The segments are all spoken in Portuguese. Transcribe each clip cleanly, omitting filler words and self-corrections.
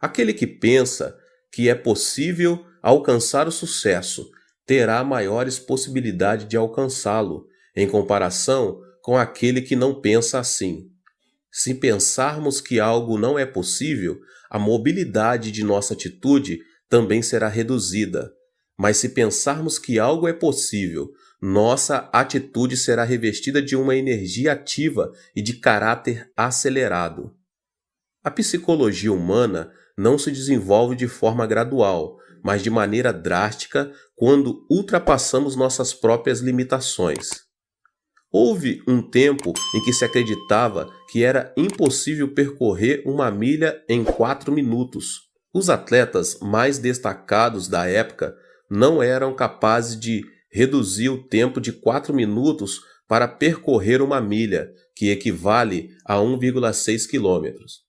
Aquele que pensa que é possível alcançar o sucesso terá maiores possibilidades de alcançá-lo, em comparação com aquele que não pensa assim. Se pensarmos que algo não é possível, a mobilidade de nossa atitude também será reduzida. Mas se pensarmos que algo é possível, nossa atitude será revestida de uma energia ativa e de caráter acelerado. A psicologia humana não se desenvolve de forma gradual, mas de maneira drástica quando ultrapassamos nossas próprias limitações. Houve um tempo em que se acreditava que era impossível percorrer uma milha em 4 minutos. Os atletas mais destacados da época não eram capazes de reduzir o tempo de 4 minutos para percorrer uma milha, que equivale a 1,6 quilômetros.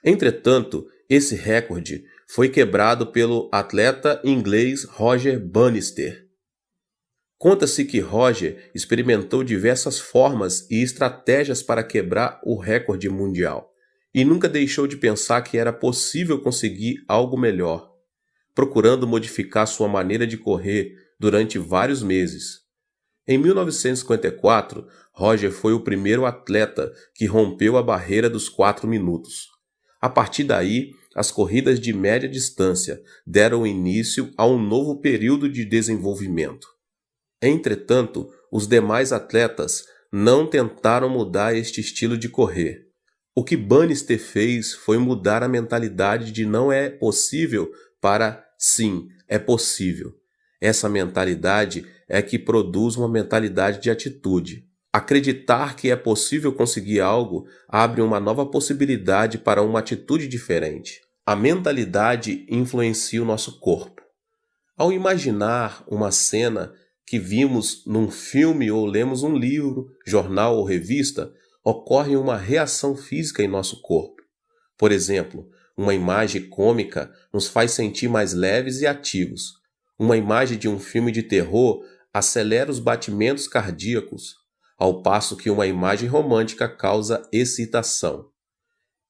Entretanto, esse recorde foi quebrado pelo atleta inglês Roger Bannister. Conta-se que Roger experimentou diversas formas e estratégias para quebrar o recorde mundial e nunca deixou de pensar que era possível conseguir algo melhor, procurando modificar sua maneira de correr durante vários meses. Em 1954, Roger foi o primeiro atleta que rompeu a barreira dos 4 minutos. A partir daí, as corridas de média distância deram início a um novo período de desenvolvimento. Entretanto, os demais atletas não tentaram mudar este estilo de correr. O que Bannister fez foi mudar a mentalidade de não é possível para sim, é possível. Essa mentalidade é que produz uma mentalidade de atitude. Acreditar que é possível conseguir algo abre uma nova possibilidade para uma atitude diferente. A mentalidade influencia o nosso corpo. Ao imaginar uma cena que vimos num filme ou lemos um livro, jornal ou revista, ocorre uma reação física em nosso corpo. Por exemplo, uma imagem cômica nos faz sentir mais leves e ativos. Uma imagem de um filme de terror acelera os batimentos cardíacos, ao passo que uma imagem romântica causa excitação.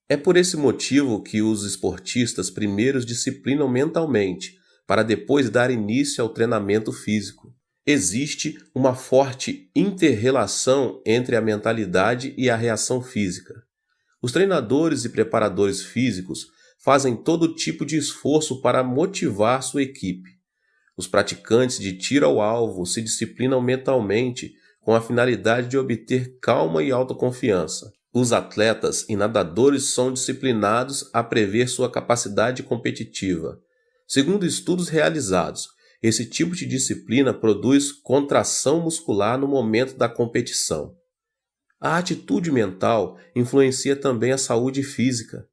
É por esse motivo que os esportistas primeiro disciplinam mentalmente, para depois dar início ao treinamento físico. Existe uma forte inter-relação entre a mentalidade e a reação física. Os treinadores e preparadores físicos fazem todo tipo de esforço para motivar sua equipe. Os praticantes de tiro ao alvo se disciplinam mentalmente com a finalidade de obter calma e autoconfiança. Os atletas e nadadores são disciplinados a prever sua capacidade competitiva. Segundo estudos realizados, esse tipo de disciplina produz contração muscular no momento da competição. A atitude mental influencia também a saúde física.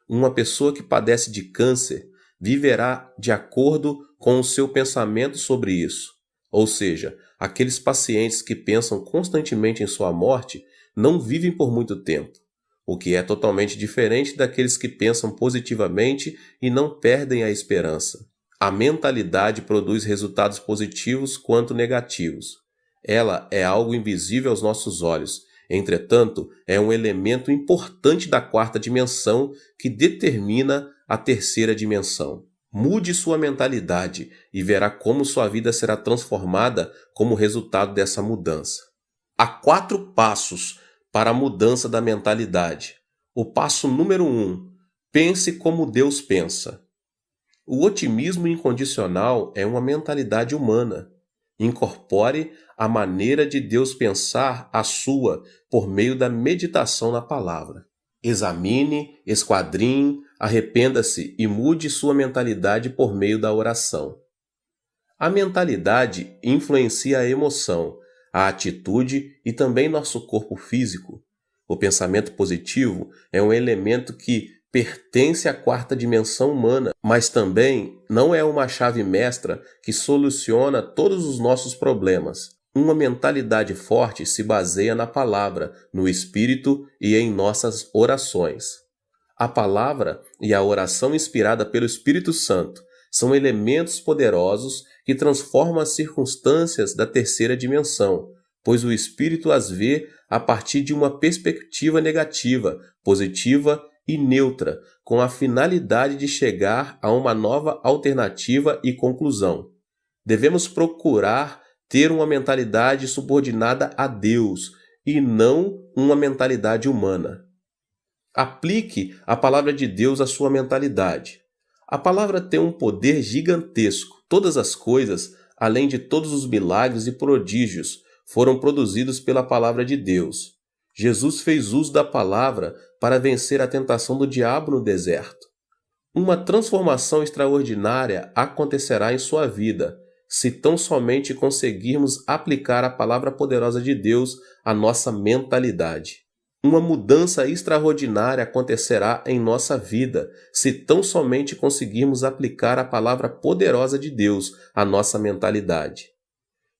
Uma pessoa que padece de câncer viverá de acordo com o seu pensamento sobre isso. Ou seja, aqueles pacientes que pensam constantemente em sua morte não vivem por muito tempo, o que é totalmente diferente daqueles que pensam positivamente e não perdem a esperança. A mentalidade produz resultados positivos quanto negativos. Ela é algo invisível aos nossos olhos. Entretanto, é um elemento importante da 4ª dimensão que determina a 3ª dimensão. Mude sua mentalidade e verá como sua vida será transformada como resultado dessa mudança. Há 4 passos para a mudança da mentalidade. O passo número 1: pense como Deus pensa. O otimismo incondicional é uma mentalidade humana. Incorpore a maneira de Deus pensar a sua por meio da meditação na palavra. Examine, esquadrinhe, arrependa-se e mude sua mentalidade por meio da oração. A mentalidade influencia a emoção, a atitude e também nosso corpo físico. O pensamento positivo é um elemento que pertence à 4ª dimensão humana, mas também não é uma chave mestra que soluciona todos os nossos problemas. Uma mentalidade forte se baseia na palavra, no espírito e em nossas orações. A palavra e a oração inspirada pelo Espírito Santo são elementos poderosos que transformam as circunstâncias da 3ª dimensão, pois o Espírito as vê a partir de uma perspectiva negativa, positiva e neutra, com a finalidade de chegar a uma nova alternativa e conclusão. Devemos procurar ter uma mentalidade subordinada a Deus e não uma mentalidade humana. Aplique a palavra de Deus à sua mentalidade. A palavra tem um poder gigantesco. Todas as coisas, além de todos os milagres e prodígios, foram produzidos pela palavra de Deus. Jesus fez uso da palavra para vencer a tentação do diabo no deserto. Uma transformação extraordinária acontecerá em sua vida, se tão somente conseguirmos aplicar a palavra poderosa de Deus à nossa mentalidade. Uma mudança extraordinária acontecerá em nossa vida, se tão somente conseguirmos aplicar a palavra poderosa de Deus à nossa mentalidade.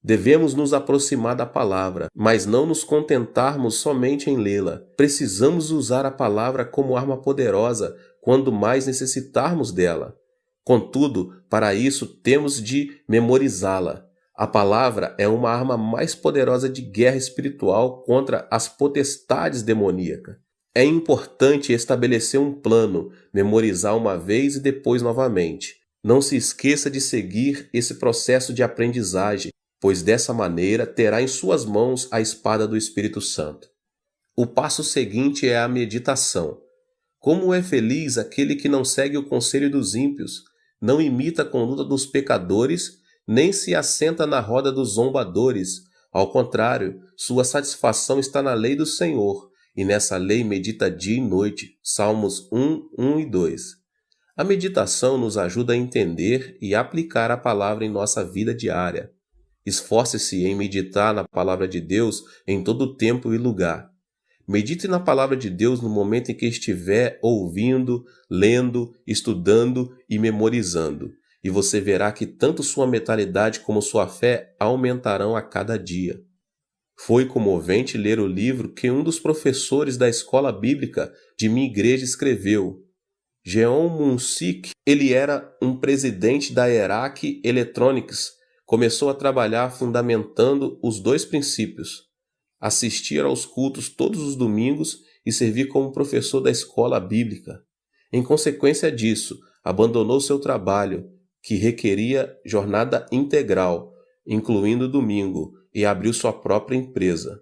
Devemos nos aproximar da palavra, mas não nos contentarmos somente em lê-la. Precisamos usar a palavra como arma poderosa quando mais necessitarmos dela. Contudo, para isso temos de memorizá-la. A palavra é uma arma mais poderosa de guerra espiritual contra as potestades demoníacas. É importante estabelecer um plano, memorizar uma vez e depois novamente. Não se esqueça de seguir esse processo de aprendizagem, pois dessa maneira terá em suas mãos a espada do Espírito Santo. O passo seguinte é a meditação. Como é feliz aquele que não segue o conselho dos ímpios, não imita a conduta dos pecadores, nem se assenta na roda dos zombadores. Ao contrário, sua satisfação está na lei do Senhor, e nessa lei medita dia e noite. Salmos 1, 1 e 2. A meditação nos ajuda a entender e aplicar a palavra em nossa vida diária. Esforce-se em meditar na palavra de Deus em todo tempo e lugar. Medite na palavra de Deus no momento em que estiver ouvindo, lendo, estudando e memorizando, e você verá que tanto sua mentalidade como sua fé aumentarão a cada dia. Foi comovente ler o livro que um dos professores da escola bíblica de minha igreja escreveu. Jeon Moon-sik, ele era um presidente da Erac Electronics, começou a trabalhar fundamentando os dois princípios: assistir aos cultos todos os domingos e servir como professor da escola bíblica. Em consequência disso, abandonou seu trabalho, que requeria jornada integral, incluindo domingo, e abriu sua própria empresa.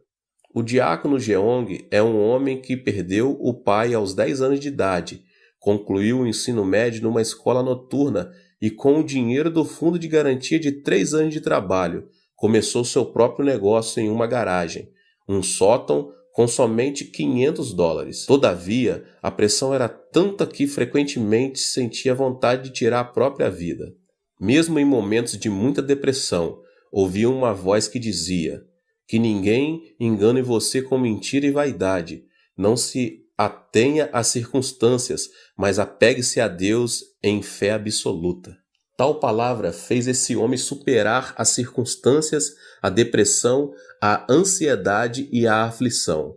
O diácono Jeong é um homem que perdeu o pai aos 10 anos de idade, concluiu o ensino médio numa escola noturna e, com o dinheiro do fundo de garantia de 3 anos de trabalho, começou seu próprio negócio em uma garagem, um sótão com somente $500. Todavia, a pressão era tanta que frequentemente sentia vontade de tirar a própria vida. Mesmo em momentos de muita depressão, ouvia uma voz que dizia: que ninguém engane você com mentira e vaidade. Não se atenha às circunstâncias, mas apegue-se a Deus em fé absoluta. Tal palavra fez esse homem superar as circunstâncias, a depressão, a ansiedade e a aflição.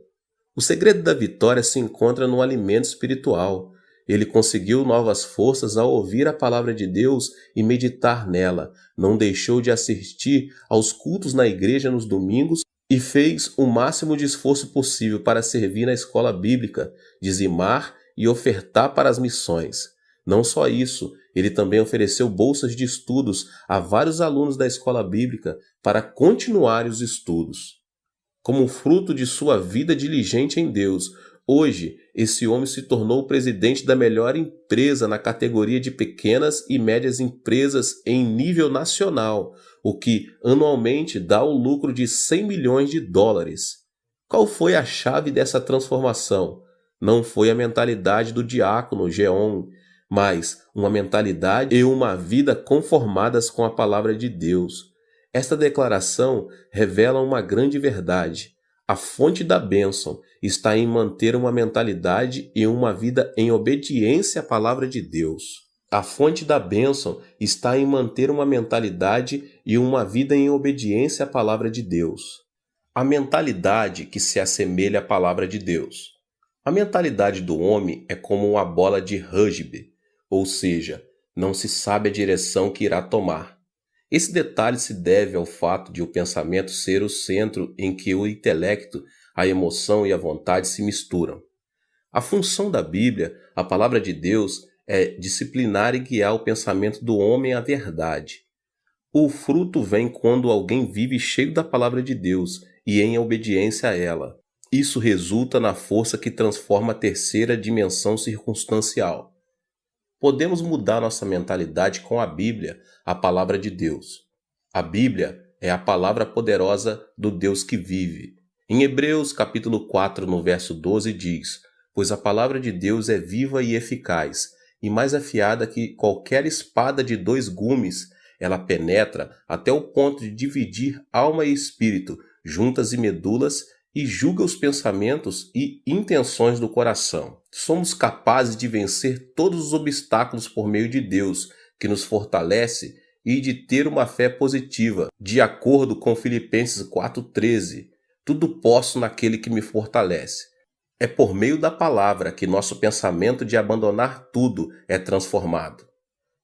O segredo da vitória se encontra no alimento espiritual. Ele conseguiu novas forças ao ouvir a palavra de Deus e meditar nela. Não deixou de assistir aos cultos na igreja nos domingos e fez o máximo de esforço possível para servir na escola bíblica, dizimar e ofertar para as missões. Não só isso, ele também ofereceu bolsas de estudos a vários alunos da escola bíblica para continuar os estudos. Como fruto de sua vida diligente em Deus, hoje esse homem se tornou o presidente da melhor empresa na categoria de pequenas e médias empresas em nível nacional, o que anualmente dá o lucro de $100 milhões. Qual foi a chave dessa transformação? Não foi a mentalidade do diácono Jeon, mas uma mentalidade e uma vida conformadas com a palavra de Deus. Esta declaração revela uma grande verdade. A fonte da bênção está em manter uma mentalidade e uma vida em obediência à palavra de Deus. A fonte da bênção está em manter uma mentalidade e uma vida em obediência à palavra de Deus. A mentalidade que se assemelha à palavra de Deus. A mentalidade do homem é como uma bola de rugby, ou seja, não se sabe a direção que irá tomar. Esse detalhe se deve ao fato de o pensamento ser o centro em que o intelecto, a emoção e a vontade se misturam. A função da Bíblia, a palavra de Deus, é disciplinar e guiar o pensamento do homem à verdade. O fruto vem quando alguém vive cheio da palavra de Deus e em obediência a ela. Isso resulta na força que transforma a terceira dimensão circunstancial. Podemos mudar nossa mentalidade com a Bíblia, a palavra de Deus. A Bíblia é a palavra poderosa do Deus que vive. Em Hebreus capítulo 4, no verso 12 diz: "Pois a palavra de Deus é viva e eficaz, e mais afiada que qualquer espada de 2 gumes. Ela penetra até o ponto de dividir alma e espírito, juntas e medulas, e julga os pensamentos e intenções do coração." Somos capazes de vencer todos os obstáculos por meio de Deus, que nos fortalece, e de ter uma fé positiva, de acordo com Filipenses 4,13. Tudo posso naquele que me fortalece. É por meio da palavra que nosso pensamento de abandonar tudo é transformado.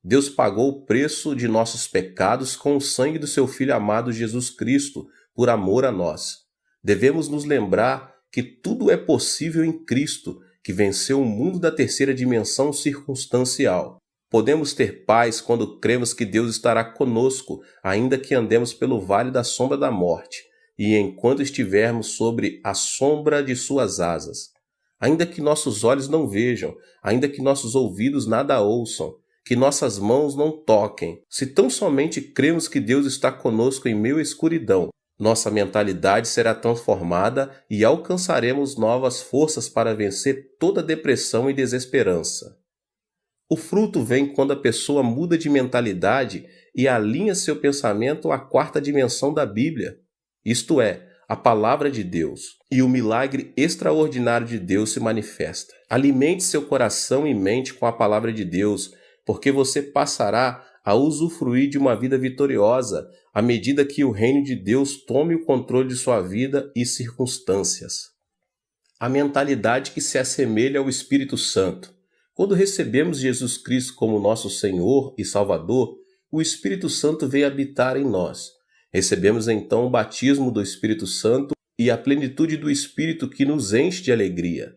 Deus pagou o preço de nossos pecados com o sangue do seu Filho amado Jesus Cristo, por amor a nós. Devemos nos lembrar que tudo é possível em Cristo, que venceu o mundo da terceira dimensão circunstancial. Podemos ter paz quando cremos que Deus estará conosco, ainda que andemos pelo vale da sombra da morte, e enquanto estivermos sobre a sombra de suas asas. Ainda que nossos olhos não vejam, ainda que nossos ouvidos nada ouçam, que nossas mãos não toquem, se tão somente cremos que Deus está conosco em meio à escuridão, nossa mentalidade será transformada e alcançaremos novas forças para vencer toda depressão e desesperança. O fruto vem quando a pessoa muda de mentalidade e alinha seu pensamento à quarta dimensão da Bíblia, isto é, a palavra de Deus, e o milagre extraordinário de Deus se manifesta. Alimente seu coração e mente com a palavra de Deus, porque você passará a usufruir de uma vida vitoriosa à medida que o reino de Deus tome o controle de sua vida e circunstâncias. A mentalidade que se assemelha ao Espírito Santo. Quando recebemos Jesus Cristo como nosso Senhor e Salvador, o Espírito Santo vem habitar em nós. Recebemos então o batismo do Espírito Santo e a plenitude do Espírito que nos enche de alegria.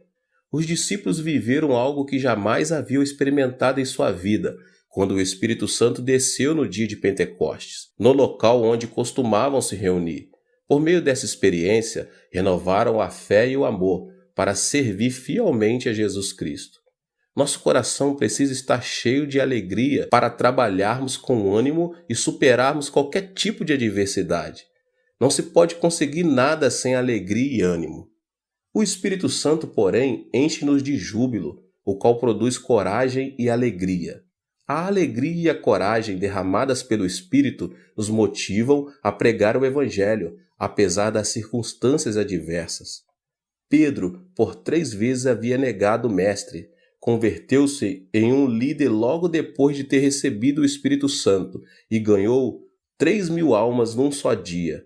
Os discípulos viveram algo que jamais haviam experimentado em sua vida, quando o Espírito Santo desceu no dia de Pentecostes, no local onde costumavam se reunir. Por meio dessa experiência, renovaram a fé e o amor para servir fielmente a Jesus Cristo. Nosso coração precisa estar cheio de alegria para trabalharmos com ânimo e superarmos qualquer tipo de adversidade. Não se pode conseguir nada sem alegria e ânimo. O Espírito Santo, porém, enche-nos de júbilo, o qual produz coragem e alegria. A alegria e a coragem derramadas pelo Espírito nos motivam a pregar o Evangelho, apesar das circunstâncias adversas. Pedro, por 3 vezes, havia negado o Mestre. Converteu-se em um líder logo depois de ter recebido o Espírito Santo e ganhou 3.000 almas num só dia.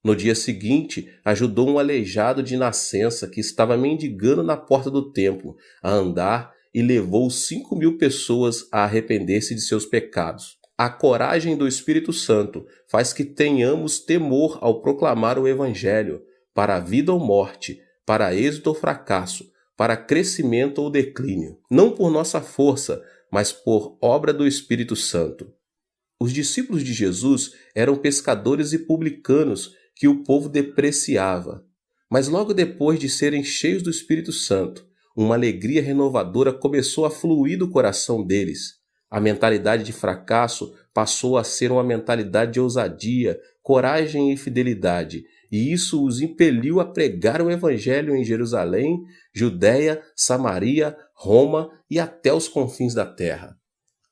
No dia seguinte, ajudou um aleijado de nascença que estava mendigando na porta do templo a andar e levou 5.000 pessoas a arrepender-se de seus pecados. A coragem do Espírito Santo faz que tenhamos temor ao proclamar o Evangelho, para a vida ou morte, para êxito ou fracasso, para crescimento ou declínio, não por nossa força, mas por obra do Espírito Santo. Os discípulos de Jesus eram pescadores e publicanos que o povo depreciava, mas logo depois de serem cheios do Espírito Santo, uma alegria renovadora começou a fluir do coração deles. A mentalidade de fracasso passou a ser uma mentalidade de ousadia, coragem e fidelidade, e isso os impeliu a pregar o Evangelho em Jerusalém, Judéia, Samaria, Roma e até os confins da terra.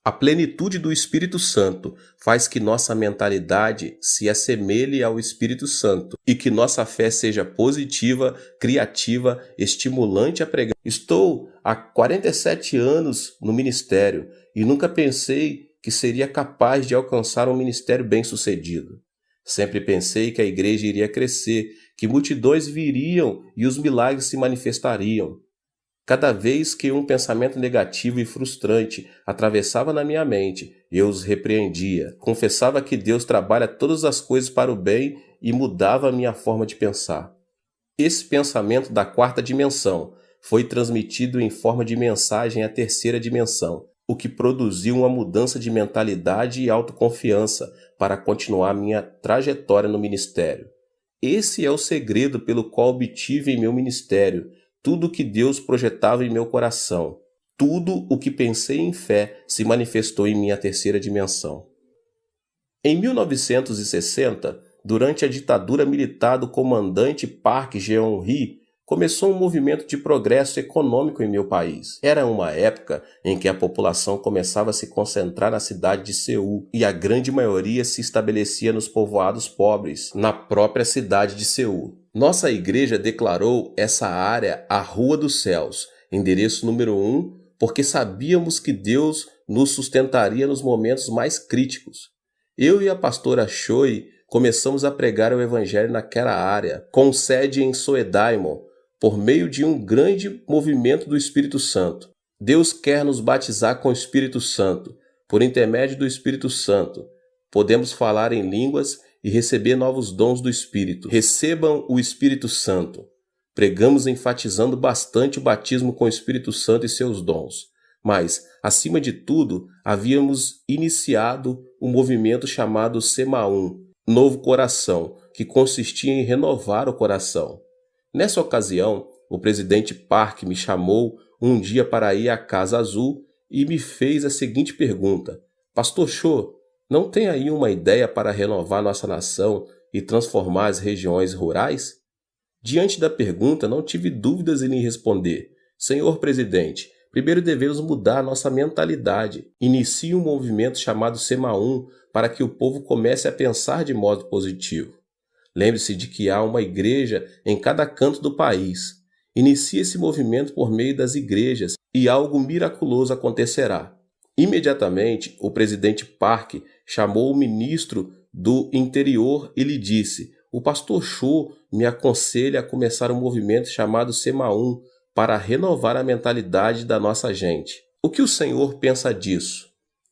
A plenitude do Espírito Santo faz que nossa mentalidade se assemelhe ao Espírito Santo e que nossa fé seja positiva, criativa, estimulante a pregar. Estou há 47 anos no ministério e nunca pensei que seria capaz de alcançar um ministério bem-sucedido. Sempre pensei que a igreja iria crescer, que multidões viriam e os milagres se manifestariam. Cada vez que um pensamento negativo e frustrante atravessava na minha mente, eu os repreendia. Confessava que Deus trabalha todas as coisas para o bem e mudava a minha forma de pensar. Esse pensamento da quarta dimensão foi transmitido em forma de mensagem à terceira dimensão, o que produziu uma mudança de mentalidade e autoconfiança para continuar minha trajetória no ministério. Esse é o segredo pelo qual obtive em meu ministério tudo o que Deus projetava em meu coração. Tudo o que pensei em fé se manifestou em minha terceira dimensão. Em 1960, durante a ditadura militar do comandante Park Geun-hye, começou um movimento de progresso econômico em meu país. Era uma época em que a população começava a se concentrar na cidade de Seul e a grande maioria se estabelecia nos povoados pobres, na própria cidade de Seul. Nossa igreja declarou essa área a Rua dos Céus, endereço número 1, porque sabíamos que Deus nos sustentaria nos momentos mais críticos. Eu e a pastora Choi começamos a pregar o evangelho naquela área, com sede em Soedaimon, por meio de um grande movimento do Espírito Santo. Deus quer nos batizar com o Espírito Santo. Por intermédio do Espírito Santo, podemos falar em línguas e receber novos dons do Espírito. Recebam o Espírito Santo. Pregamos enfatizando bastante o batismo com o Espírito Santo e seus dons. Mas, acima de tudo, havíamos iniciado um movimento chamado Semaum, Novo Coração, que consistia em renovar o coração. Nessa ocasião, o presidente Park me chamou um dia para ir à Casa Azul e me fez a seguinte pergunta: Pastor Cho, não tem aí uma ideia para renovar nossa nação e transformar as regiões rurais? Diante da pergunta, não tive dúvidas em lhe responder: Senhor presidente, primeiro devemos mudar nossa mentalidade. Inicie um movimento chamado Semaum para que o povo comece a pensar de modo positivo. Lembre-se de que há uma igreja em cada canto do país. Inicie esse movimento por meio das igrejas e algo miraculoso acontecerá. Imediatamente, o presidente Park chamou o ministro do Interior e lhe disse: o pastor Cho me aconselha a começar um movimento chamado Semaum para renovar a mentalidade da nossa gente. O que o senhor pensa disso?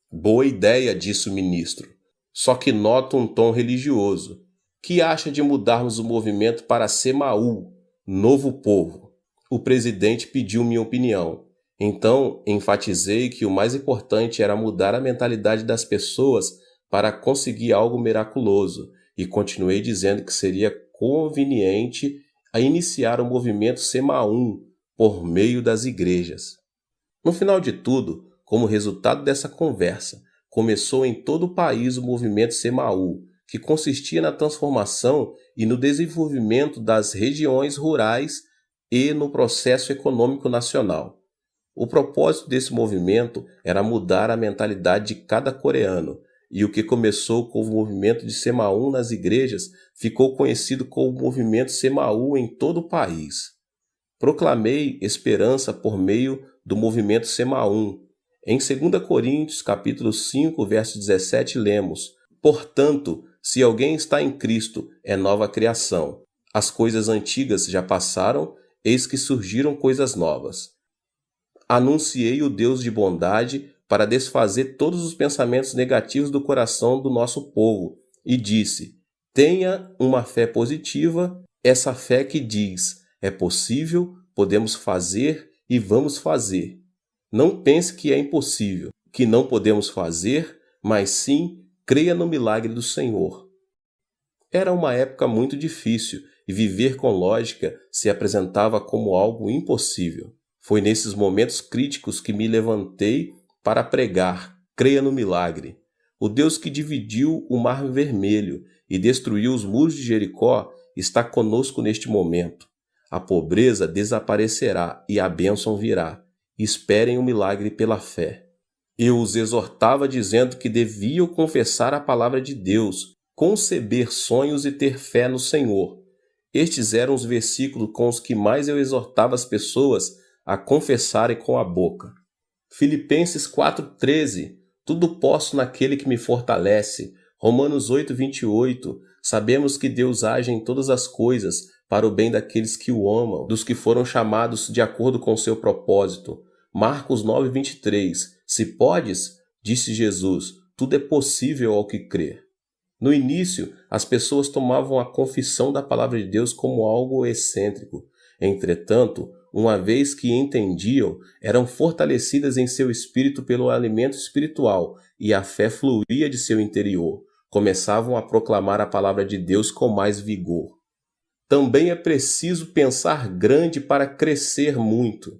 Boa ideia, disse o ministro. Só que noto um tom religioso. Que acha de mudarmos o movimento para Semaú, Novo Povo? O presidente pediu minha opinião. Então, enfatizei que o mais importante era mudar a mentalidade das pessoas para conseguir algo miraculoso, e continuei dizendo que seria conveniente a iniciar o movimento Semaum por meio das igrejas. No final de tudo, como resultado dessa conversa, começou em todo o país o movimento Semaú, que consistia na transformação e no desenvolvimento das regiões rurais e no processo econômico nacional. O propósito desse movimento era mudar a mentalidade de cada coreano, e o que começou com o movimento de Semaum nas igrejas ficou conhecido como movimento Semaú em todo o país. Proclamei esperança por meio do movimento Semaum. Em 2 Coríntios, capítulo 5, verso 17, lemos: Portanto, se alguém está em Cristo, é nova criação. As coisas antigas já passaram, eis que surgiram coisas novas. Anunciei o Deus de bondade para desfazer todos os pensamentos negativos do coração do nosso povo e disse: tenha uma fé positiva, essa fé que diz: é possível, podemos fazer e vamos fazer. Não pense que é impossível, que não podemos fazer, mas sim creia no milagre do Senhor. Era uma época muito difícil e viver com lógica se apresentava como algo impossível. Foi nesses momentos críticos que me levantei para pregar: creia no milagre. O Deus que dividiu o Mar Vermelho e destruiu os muros de Jericó está conosco neste momento. A pobreza desaparecerá e a bênção virá. Esperem o milagre pela fé. Eu os exortava dizendo que deviam confessar a palavra de Deus, conceber sonhos e ter fé no Senhor. Estes eram os versículos com os que mais eu exortava as pessoas a confessarem com a boca. Filipenses 4,13, tudo posso naquele que me fortalece. Romanos 8,28, sabemos que Deus age em todas as coisas para o bem daqueles que o amam, dos que foram chamados de acordo com o seu propósito. Marcos 9,23, se podes, disse Jesus, tudo é possível ao que crer. No início, as pessoas tomavam a confissão da palavra de Deus como algo excêntrico. Entretanto, uma vez que entendiam, eram fortalecidas em seu espírito pelo alimento espiritual e a fé fluía de seu interior. Começavam a proclamar a palavra de Deus com mais vigor. Também é preciso pensar grande para crescer muito.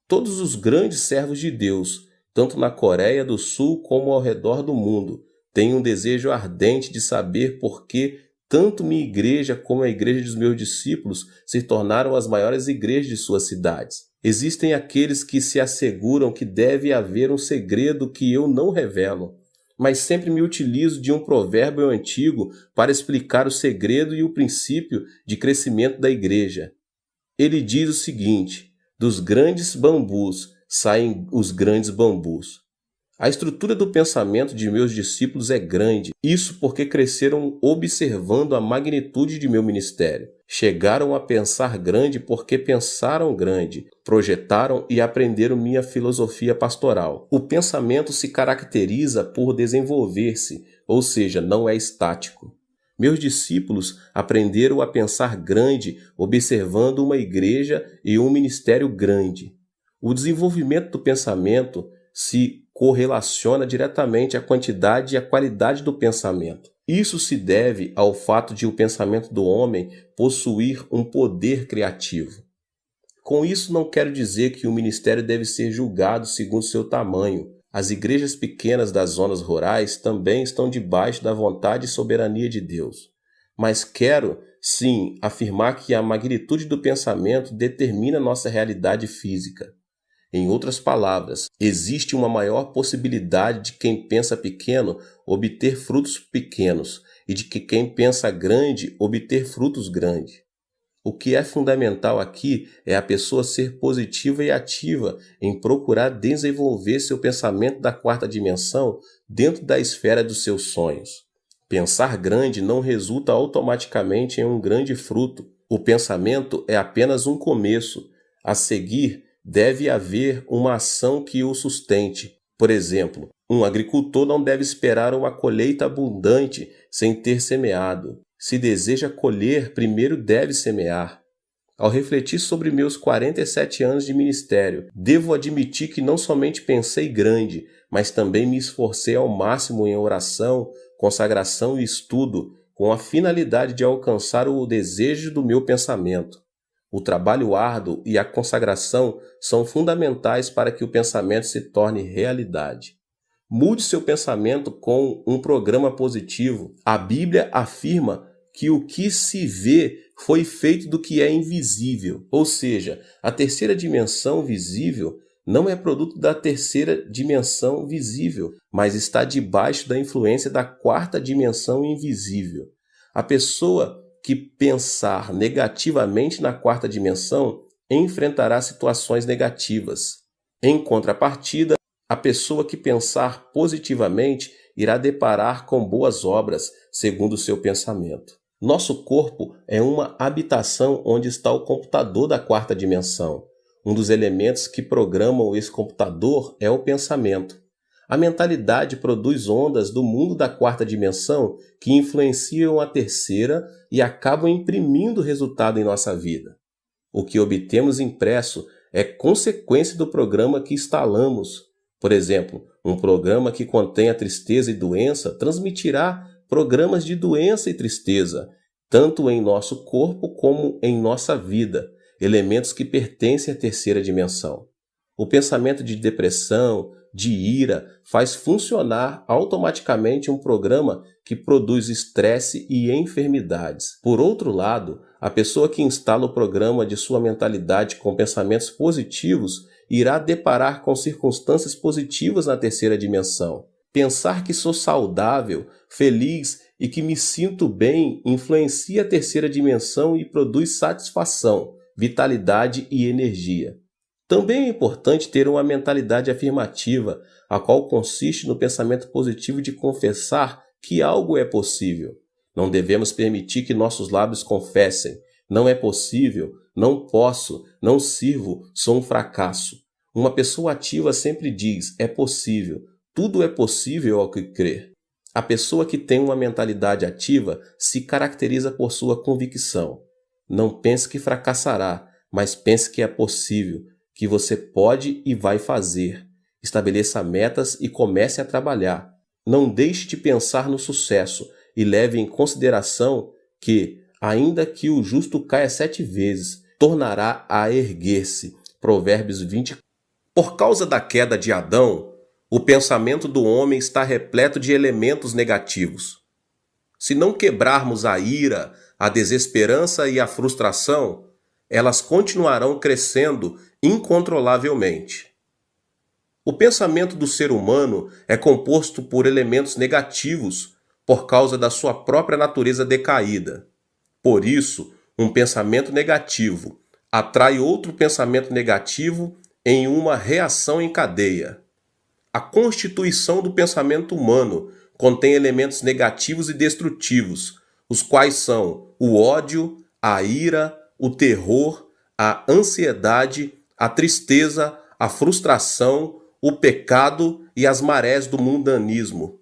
Todos os grandes servos de Deus, tanto na Coreia do Sul como ao redor do mundo, têm um desejo ardente de saber por que tanto minha igreja como a igreja dos meus discípulos se tornaram as maiores igrejas de suas cidades. Existem aqueles que se asseguram que deve haver um segredo que eu não revelo, mas sempre me utilizo de um provérbio antigo para explicar o segredo e o princípio de crescimento da igreja. Ele diz o seguinte: dos grandes bambus saem os grandes bambus. A estrutura do pensamento de meus discípulos é grande, isso porque cresceram observando a magnitude de meu ministério. Chegaram a pensar grande porque pensaram grande, projetaram e aprenderam minha filosofia pastoral. O pensamento se caracteriza por desenvolver-se, ou seja, não é estático. Meus discípulos aprenderam a pensar grande, observando uma igreja e um ministério grande. O desenvolvimento do pensamento se correlaciona diretamente à quantidade e à qualidade do pensamento. Isso se deve ao fato de o pensamento do homem possuir um poder criativo. Com isso, não quero dizer que o ministério deve ser julgado segundo seu tamanho. As igrejas pequenas das zonas rurais também estão debaixo da vontade e soberania de Deus. Mas quero, sim, afirmar que a magnitude do pensamento determina nossa realidade física. Em outras palavras, existe uma maior possibilidade de quem pensa pequeno obter frutos pequenos e de que quem pensa grande obter frutos grandes. O que é fundamental aqui é a pessoa ser positiva e ativa em procurar desenvolver seu pensamento da quarta dimensão dentro da esfera dos seus sonhos. Pensar grande não resulta automaticamente em um grande fruto. O pensamento é apenas um começo. A seguir, deve haver uma ação que o sustente. Por exemplo, um agricultor não deve esperar uma colheita abundante sem ter semeado. Se deseja colher, primeiro deve semear. Ao refletir sobre meus 47 anos de ministério, devo admitir que não somente pensei grande, mas também me esforcei ao máximo em oração, consagração e estudo, com a finalidade de alcançar o desejo do meu pensamento. O trabalho árduo e a consagração são fundamentais para que o pensamento se torne realidade. Mude seu pensamento com um programa positivo. A Bíblia afirma que o que se vê foi feito do que é invisível. Ou seja, a terceira dimensão visível não é produto da terceira dimensão visível, mas está debaixo da influência da quarta dimensão invisível. A pessoa que pensar negativamente na quarta dimensão enfrentará situações negativas. Em contrapartida, a pessoa que pensar positivamente irá deparar com boas obras, segundo seu pensamento. Nosso corpo é uma habitação onde está o computador da quarta dimensão. Um dos elementos que programam esse computador é o pensamento. A mentalidade produz ondas do mundo da quarta dimensão que influenciam a terceira e acabam imprimindo resultado em nossa vida. O que obtemos impresso é consequência do programa que instalamos. Por exemplo, um programa que contém a tristeza e doença transmitirá programas de doença e tristeza, tanto em nosso corpo como em nossa vida, elementos que pertencem à terceira dimensão. O pensamento de depressão, de ira, faz funcionar automaticamente um programa que produz estresse e enfermidades. Por outro lado, a pessoa que instala o programa de sua mentalidade com pensamentos positivos irá deparar com circunstâncias positivas na terceira dimensão. Pensar que sou saudável, feliz e que me sinto bem influencia a terceira dimensão e produz satisfação, vitalidade e energia. Também é importante ter uma mentalidade afirmativa, a qual consiste no pensamento positivo de confessar que algo é possível. Não devemos permitir que nossos lábios confessem: não é possível, não posso, não sirvo, sou um fracasso. Uma pessoa ativa sempre diz: é possível, tudo é possível ao que crer. A pessoa que tem uma mentalidade ativa se caracteriza por sua convicção. Não pense que fracassará, mas pense que é possível, que você pode e vai fazer. Estabeleça metas e comece a trabalhar. Não deixe de pensar no sucesso e leve em consideração que, ainda que o justo caia 7 vezes, tornará a erguer-se. Provérbios 20. Por causa da queda de Adão, o pensamento do homem está repleto de elementos negativos. Se não quebrarmos a ira, a desesperança e a frustração, elas continuarão crescendo incontrolavelmente. O pensamento do ser humano é composto por elementos negativos por causa da sua própria natureza decaída. Por isso, um pensamento negativo atrai outro pensamento negativo em uma reação em cadeia. A constituição do pensamento humano contém elementos negativos e destrutivos, os quais são o ódio, a ira, o terror, a ansiedade, a tristeza, a frustração, o pecado e as marés do mundanismo.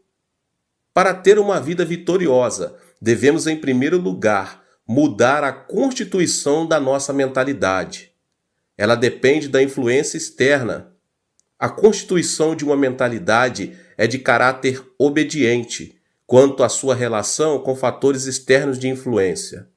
Para ter uma vida vitoriosa, devemos, em primeiro lugar, mudar a constituição da nossa mentalidade. Ela depende da influência externa. A constituição de uma mentalidade é de caráter obediente quanto à sua relação com fatores externos de influência.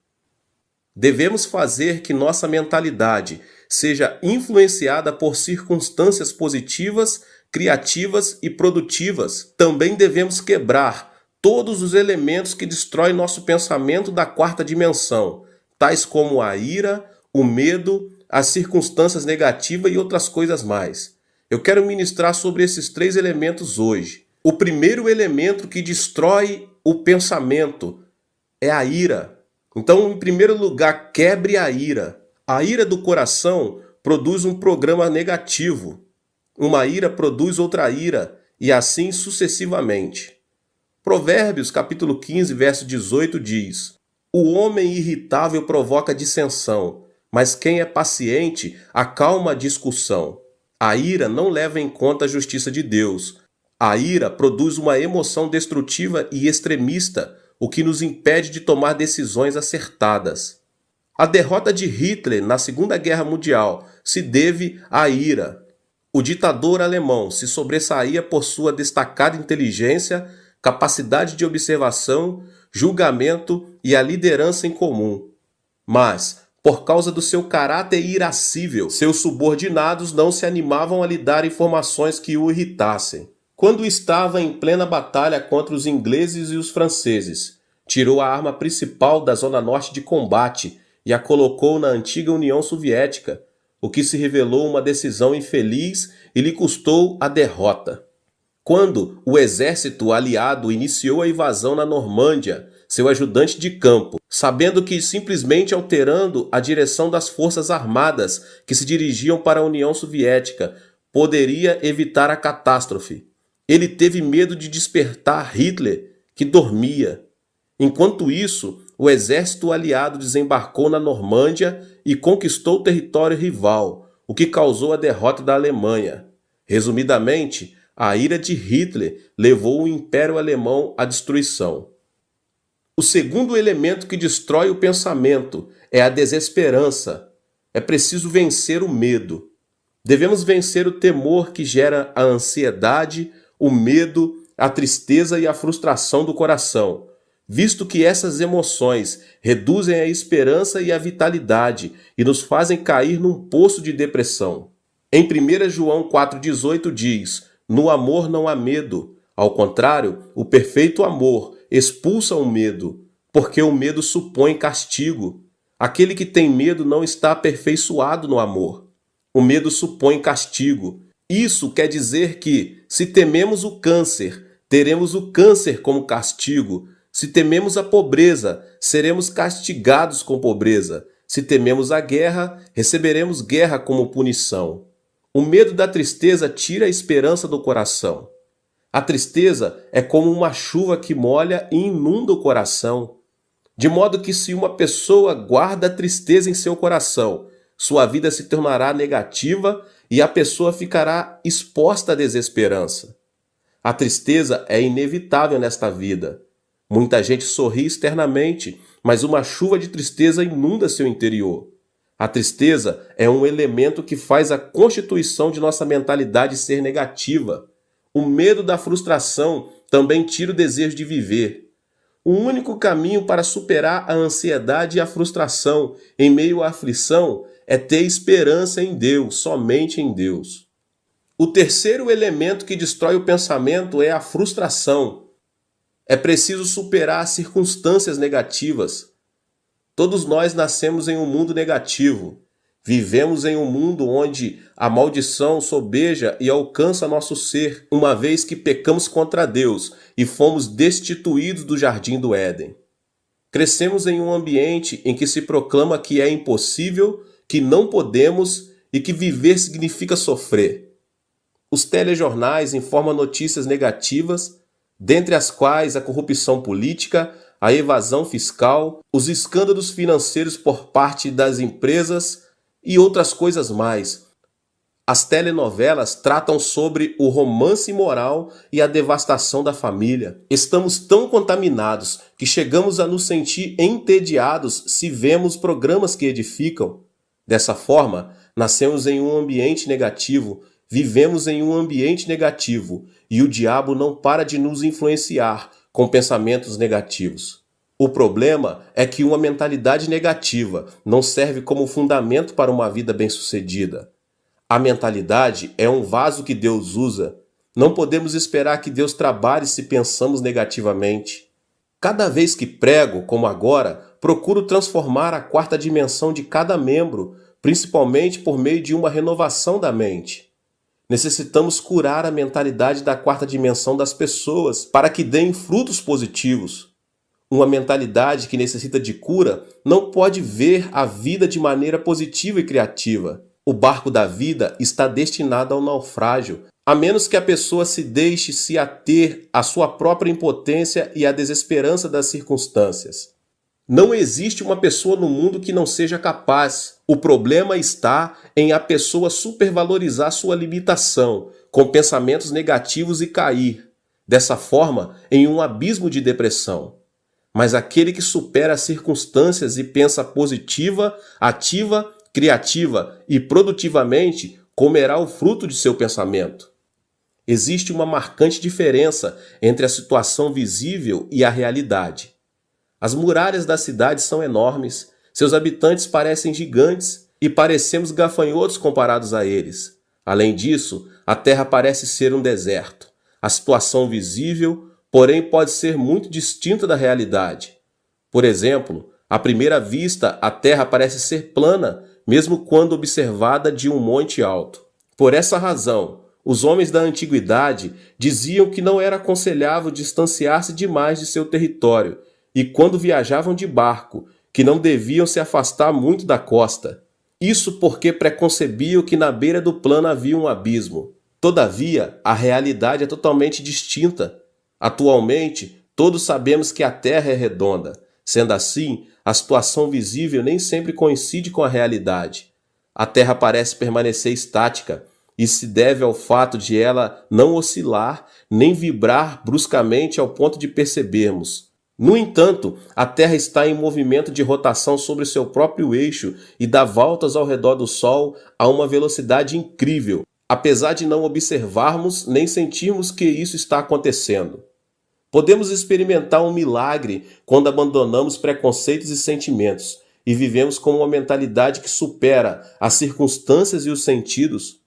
Devemos fazer que nossa mentalidade seja influenciada por circunstâncias positivas, criativas e produtivas. Também devemos quebrar todos os elementos que destroem nosso pensamento da quarta dimensão, tais como a ira, o medo, as circunstâncias negativas e outras coisas mais. Eu quero ministrar sobre esses 3 elementos hoje. O primeiro elemento que destrói o pensamento é a ira. Então, em primeiro lugar, quebre a ira. A ira do coração produz um programa negativo. Uma ira produz outra ira, e assim sucessivamente. Provérbios, capítulo 15, verso 18 diz: O homem irritável provoca dissensão, mas quem é paciente acalma a discussão. A ira não leva em conta a justiça de Deus. A ira produz uma emoção destrutiva e extremista, o que nos impede de tomar decisões acertadas. A derrota de Hitler na Segunda Guerra Mundial se deve à ira. O ditador alemão se sobressaía por sua destacada inteligência, capacidade de observação, julgamento e a liderança em comum. Mas, por causa do seu caráter irascível, seus subordinados não se animavam a lhe dar informações que o irritassem. Quando estava em plena batalha contra os ingleses e os franceses, tirou a arma principal da zona norte de combate e a colocou na antiga União Soviética, o que se revelou uma decisão infeliz e lhe custou a derrota. Quando o exército aliado iniciou a invasão na Normândia, seu ajudante de campo, sabendo que simplesmente alterando a direção das forças armadas que se dirigiam para a União Soviética poderia evitar a catástrofe, ele teve medo de despertar Hitler, que dormia. Enquanto isso, o exército aliado desembarcou na Normândia e conquistou o território rival, o que causou a derrota da Alemanha. Resumidamente, a ira de Hitler levou o Império Alemão à destruição. O segundo elemento que destrói o pensamento é a desesperança. É preciso vencer o medo. Devemos vencer o temor que gera a ansiedade, o medo, a tristeza e a frustração do coração, visto que essas emoções reduzem a esperança e a vitalidade e nos fazem cair num poço de depressão. Em 1 João 4,18 diz: No amor não há medo. Ao contrário, o perfeito amor expulsa o medo, porque o medo supõe castigo. Aquele que tem medo não está aperfeiçoado no amor. O medo supõe castigo. Isso quer dizer que, se tememos o câncer, teremos o câncer como castigo. Se tememos a pobreza, seremos castigados com pobreza. Se tememos a guerra, receberemos guerra como punição. O medo da tristeza tira a esperança do coração. A tristeza é como uma chuva que molha e inunda o coração. De modo que, se uma pessoa guarda a tristeza em seu coração, sua vida se tornará negativa e a pessoa ficará exposta à desesperança. A tristeza é inevitável nesta vida. Muita gente sorri externamente, mas uma chuva de tristeza inunda seu interior. A tristeza é um elemento que faz a constituição de nossa mentalidade ser negativa. O medo da frustração também tira o desejo de viver. O único caminho para superar a ansiedade e a frustração em meio à aflição é ter esperança em Deus, somente em Deus. O terceiro elemento que destrói o pensamento é a frustração. É preciso superar as circunstâncias negativas. Todos nós nascemos em um mundo negativo. Vivemos em um mundo onde a maldição sobeja e alcança nosso ser, uma vez que pecamos contra Deus e fomos destituídos do jardim do Éden. Crescemos em um ambiente em que se proclama que é impossível, que não podemos e que viver significa sofrer. Os telejornais informam notícias negativas, dentre as quais a corrupção política, a evasão fiscal, os escândalos financeiros por parte das empresas e outras coisas mais. As telenovelas tratam sobre o romance imoral e a devastação da família. Estamos tão contaminados que chegamos a nos sentir entediados se vemos programas que edificam. Dessa forma, nascemos em um ambiente negativo, vivemos em um ambiente negativo e o diabo não para de nos influenciar com pensamentos negativos. O problema é que uma mentalidade negativa não serve como fundamento para uma vida bem-sucedida. A mentalidade é um vaso que Deus usa. Não podemos esperar que Deus trabalhe se pensamos negativamente. Cada vez que prego, como agora, procuro transformar a quarta dimensão de cada membro, principalmente por meio de uma renovação da mente. Necessitamos curar a mentalidade da quarta dimensão das pessoas para que deem frutos positivos. Uma mentalidade que necessita de cura não pode ver a vida de maneira positiva e criativa. O barco da vida está destinado ao naufrágio, a menos que a pessoa se deixe se ater à sua própria impotência e à desesperança das circunstâncias. Não existe uma pessoa no mundo que não seja capaz. O problema está em a pessoa supervalorizar sua limitação, com pensamentos negativos e cair, dessa forma, em um abismo de depressão. Mas aquele que supera as circunstâncias e pensa positiva, ativa, criativa e produtivamente, comerá o fruto de seu pensamento. Existe uma marcante diferença entre a situação visível e a realidade. As muralhas da cidade são enormes, seus habitantes parecem gigantes e parecemos gafanhotos comparados a eles. Além disso, a terra parece ser um deserto. A situação visível, porém, pode ser muito distinta da realidade. Por exemplo, à primeira vista, a terra parece ser plana, mesmo quando observada de um monte alto. Por essa razão, os homens da antiguidade diziam que não era aconselhável distanciar-se demais de seu território, e quando viajavam de barco, que não deviam se afastar muito da costa. Isso porque preconcebiam que na beira do plano havia um abismo. Todavia, a realidade é totalmente distinta. Atualmente, todos sabemos que a Terra é redonda. Sendo assim, a situação visível nem sempre coincide com a realidade. A Terra parece permanecer estática, e se deve ao fato de ela não oscilar nem vibrar bruscamente ao ponto de percebermos. No entanto, a Terra está em movimento de rotação sobre seu próprio eixo e dá voltas ao redor do Sol a uma velocidade incrível, apesar de não observarmos nem sentirmos que isso está acontecendo. Podemos experimentar um milagre quando abandonamos preconceitos e sentimentos e vivemos com uma mentalidade que supera as circunstâncias e os sentidos.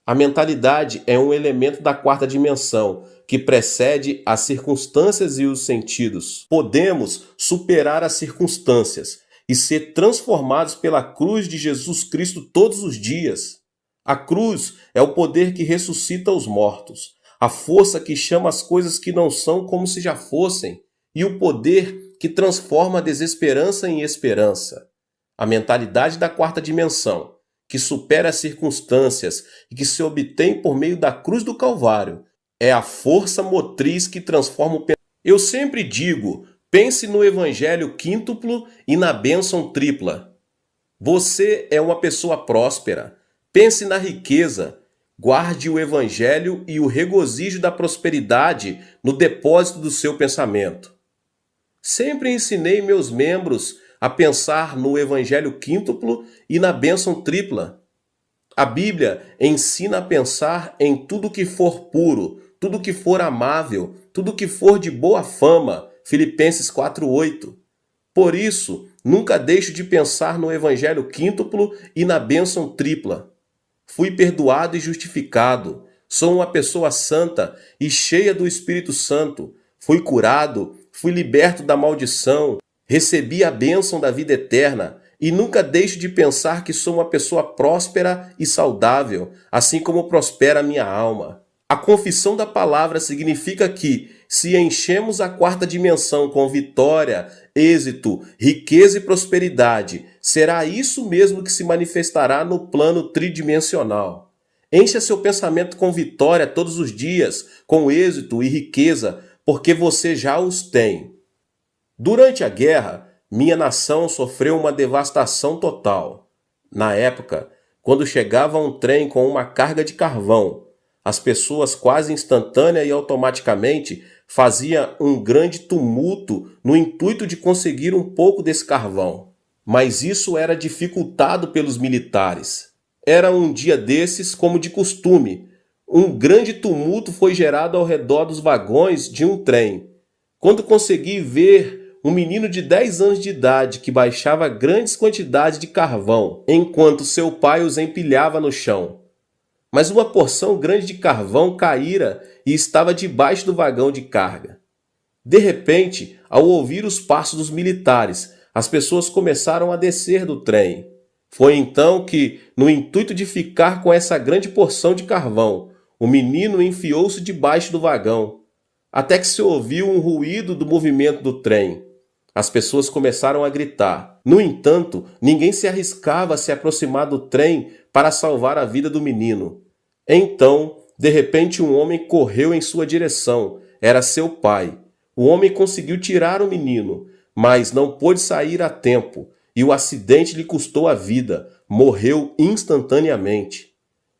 A mentalidade é um elemento da quarta dimensão que precede as circunstâncias e os sentidos. Podemos superar as circunstâncias e ser transformados pela cruz de Jesus Cristo todos os dias. A cruz é o poder que ressuscita os mortos, a força que chama as coisas que não são como se já fossem, e o poder que transforma a desesperança em esperança. A mentalidade da quarta dimensão, que supera as circunstâncias e que se obtém por meio da cruz do Calvário, é a força motriz que transforma o pensamento. Eu sempre digo, pense no evangelho quíntuplo e na bênção tripla. Você é uma pessoa próspera. Pense na riqueza. Guarde o evangelho e o regozijo da prosperidade no depósito do seu pensamento. Sempre ensinei meus membros a pensar no evangelho quíntuplo e na bênção tripla. A Bíblia ensina a pensar em tudo que for puro, tudo que for amável, tudo que for de boa fama. Filipenses 4:8. Por isso, nunca deixo de pensar no evangelho quíntuplo e na bênção tripla. Fui perdoado e justificado. Sou uma pessoa santa e cheia do Espírito Santo. Fui curado, fui liberto da maldição, recebi a bênção da vida eterna e nunca deixo de pensar que sou uma pessoa próspera e saudável, assim como prospera a minha alma. A confissão da palavra significa que, se enchemos a quarta dimensão com vitória, êxito, riqueza e prosperidade, será isso mesmo que se manifestará no plano tridimensional. Encha seu pensamento com vitória todos os dias, com êxito e riqueza, porque você já os tem. Durante a guerra, minha nação sofreu uma devastação total. Na época, quando chegava um trem com uma carga de carvão, as pessoas quase instantânea e automaticamente faziam um grande tumulto no intuito de conseguir um pouco desse carvão. Mas isso era dificultado pelos militares. Era um dia desses, como de costume. Um grande tumulto foi gerado ao redor dos vagões de um trem. Quando consegui ver um menino de 10 anos de idade que baixava grandes quantidades de carvão, enquanto seu pai os empilhava no chão. Mas uma porção grande de carvão caíra e estava debaixo do vagão de carga. De repente, ao ouvir os passos dos militares, as pessoas começaram a descer do trem. Foi então que, no intuito de ficar com essa grande porção de carvão, o menino enfiou-se debaixo do vagão, até que se ouviu um ruído do movimento do trem. As pessoas começaram a gritar. No entanto, ninguém se arriscava a se aproximar do trem para salvar a vida do menino. Então, de repente, um homem correu em sua direção. Era seu pai. O homem conseguiu tirar o menino, mas não pôde sair a tempo, e o acidente lhe custou a vida. Morreu instantaneamente.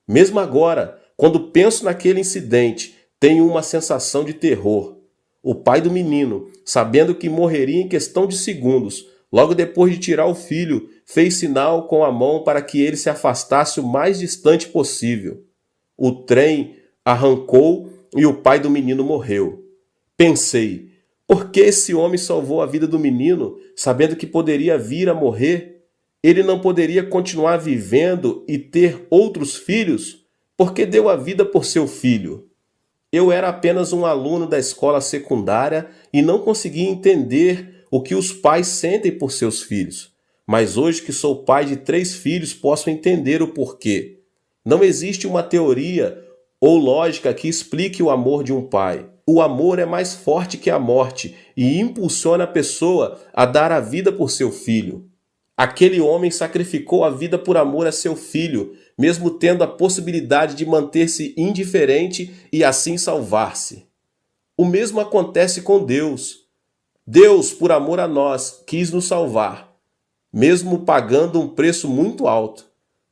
Mesmo agora, quando penso naquele incidente, tenho uma sensação de terror. O pai do menino, sabendo que morreria em questão de segundos, logo depois de tirar o filho, fez sinal com a mão para que ele se afastasse o mais distante possível. O trem arrancou e o pai do menino morreu. Pensei, por que esse homem salvou a vida do menino, sabendo que poderia vir a morrer? Ele não poderia continuar vivendo e ter outros filhos? Por que deu a vida por seu filho? Eu era apenas um aluno da escola secundária e não conseguia entender o que os pais sentem por seus filhos. Mas hoje que sou pai de 3 filhos, posso entender o porquê. Não existe uma teoria ou lógica que explique o amor de um pai. O amor é mais forte que a morte e impulsiona a pessoa a dar a vida por seu filho. Aquele homem sacrificou a vida por amor a seu filho, mesmo tendo a possibilidade de manter-se indiferente e assim salvar-se. O mesmo acontece com Deus. Deus, por amor a nós, quis nos salvar, mesmo pagando um preço muito alto.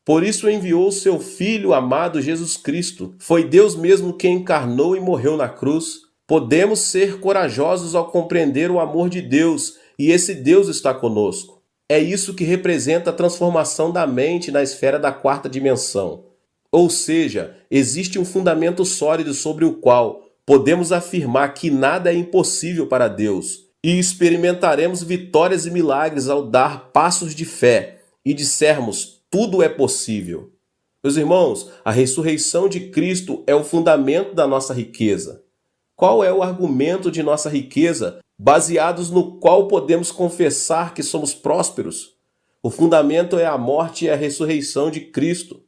Por isso enviou seu Filho amado Jesus Cristo. Foi Deus mesmo quem encarnou e morreu na cruz. Podemos ser corajosos ao compreender o amor de Deus, e esse Deus está conosco. É isso que representa a transformação da mente na esfera da quarta dimensão. Ou seja, existe um fundamento sólido sobre o qual podemos afirmar que nada é impossível para Deus. E experimentaremos vitórias e milagres ao dar passos de fé e dissermos: tudo é possível. Meus irmãos, a ressurreição de Cristo é o fundamento da nossa riqueza. Qual é o argumento de nossa riqueza, baseados no qual podemos confessar que somos prósperos? O fundamento é a morte e a ressurreição de Cristo.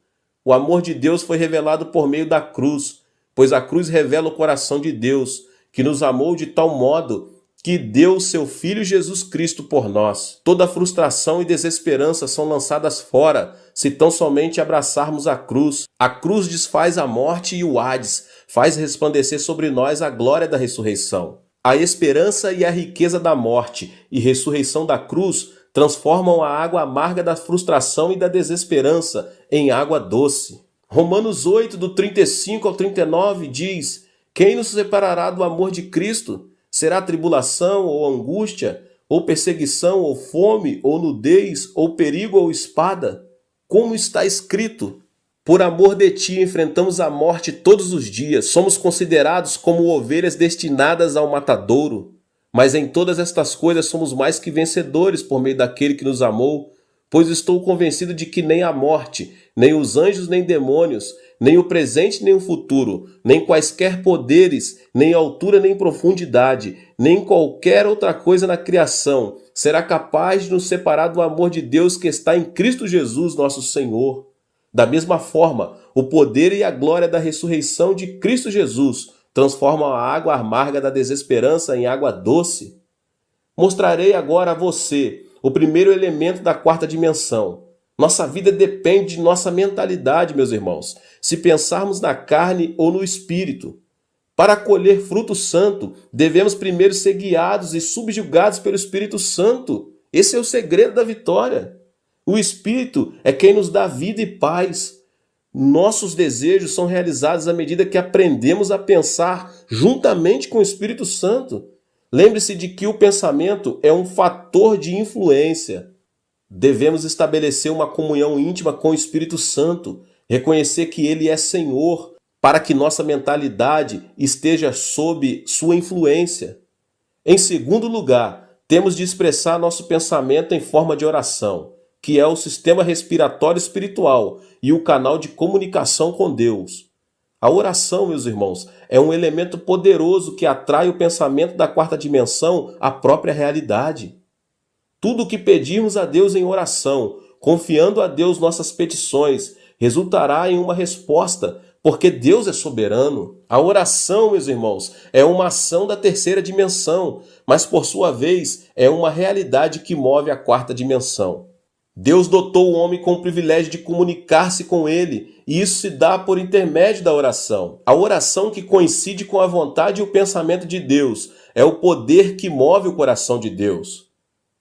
O amor de Deus foi revelado por meio da cruz, pois a cruz revela o coração de Deus, que nos amou de tal modo que deu seu Filho Jesus Cristo por nós. Toda frustração e desesperança são lançadas fora, se tão somente abraçarmos a cruz. A cruz desfaz a morte e o Hades, faz resplandecer sobre nós a glória da ressurreição. A esperança e a riqueza da morte e ressurreição da cruz transformam a água amarga da frustração e da desesperança em água doce. Romanos 8, do 35 ao 39 diz: quem nos separará do amor de Cristo? Será tribulação ou angústia, ou perseguição, ou fome, ou nudez, ou perigo, ou espada? Como está escrito: por amor de ti enfrentamos a morte todos os dias, somos considerados como ovelhas destinadas ao matadouro. Mas em todas estas coisas somos mais que vencedores por meio daquele que nos amou, pois estou convencido de que nem a morte, nem os anjos, nem demônios, nem o presente, nem o futuro, nem quaisquer poderes, nem altura, nem profundidade, nem qualquer outra coisa na criação será capaz de nos separar do amor de Deus que está em Cristo Jesus, nosso Senhor. Da mesma forma, o poder e a glória da ressurreição de Cristo Jesus transformam a água amarga da desesperança em água doce. Mostrarei agora a você o primeiro elemento da quarta dimensão. Nossa vida depende de nossa mentalidade, meus irmãos, se pensarmos na carne ou no espírito. Para colher fruto santo, devemos primeiro ser guiados e subjugados pelo Espírito Santo. Esse é o segredo da vitória. O Espírito é quem nos dá vida e paz. Nossos desejos são realizados à medida que aprendemos a pensar juntamente com o Espírito Santo. Lembre-se de que o pensamento é um fator de influência. Devemos estabelecer uma comunhão íntima com o Espírito Santo, reconhecer que Ele é Senhor, para que nossa mentalidade esteja sob sua influência. Em segundo lugar, temos de expressar nosso pensamento em forma de oração, que é o sistema respiratório espiritual e o canal de comunicação com Deus. A oração, meus irmãos, é um elemento poderoso que atrai o pensamento da quarta dimensão à própria realidade. Tudo o que pedirmos a Deus em oração, confiando a Deus nossas petições, resultará em uma resposta, porque Deus é soberano. A oração, meus irmãos, é uma ação da terceira dimensão, mas por sua vez é uma realidade que move a quarta dimensão. Deus dotou o homem com o privilégio de comunicar-se com ele, e isso se dá por intermédio da oração. A oração que coincide com a vontade e o pensamento de Deus é o poder que move o coração de Deus.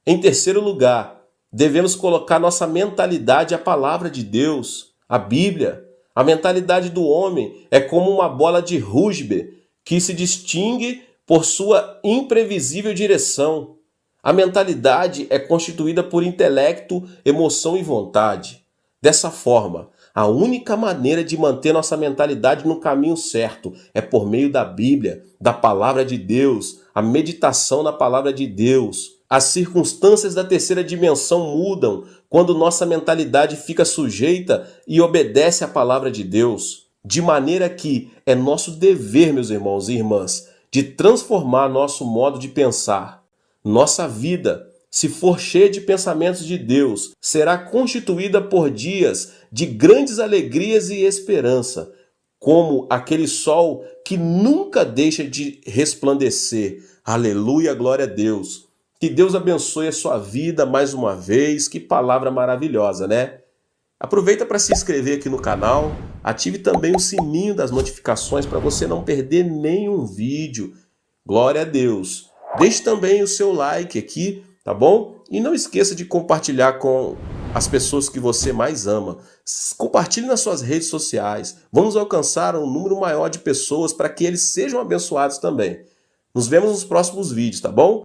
Em terceiro lugar, devemos colocar nossa mentalidade à palavra de Deus, a Bíblia. A mentalidade do homem é como uma bola de rugby que se distingue por sua imprevisível direção. A mentalidade é constituída por intelecto, emoção e vontade. Dessa forma, a única maneira de manter nossa mentalidade no caminho certo é por meio da Bíblia, da Palavra de Deus, a meditação na Palavra de Deus. As circunstâncias da terceira dimensão mudam quando nossa mentalidade fica sujeita e obedece à Palavra de Deus. De maneira que é nosso dever, meus irmãos e irmãs, de transformar nosso modo de pensar. Nossa vida, se for cheia de pensamentos de Deus, será constituída por dias de grandes alegrias e esperança, como aquele sol que nunca deixa de resplandecer. Aleluia, glória a Deus. Que Deus abençoe a sua vida mais uma vez. Que palavra maravilhosa, né? Aproveita para se inscrever aqui no canal, ative também o sininho das notificações para você não perder nenhum vídeo. Glória a Deus. Deixe também o seu like aqui, tá bom? E não esqueça de compartilhar com as pessoas que você mais ama. Compartilhe nas suas redes sociais. Vamos alcançar um número maior de pessoas para que eles sejam abençoados também. Nos vemos nos próximos vídeos, tá bom?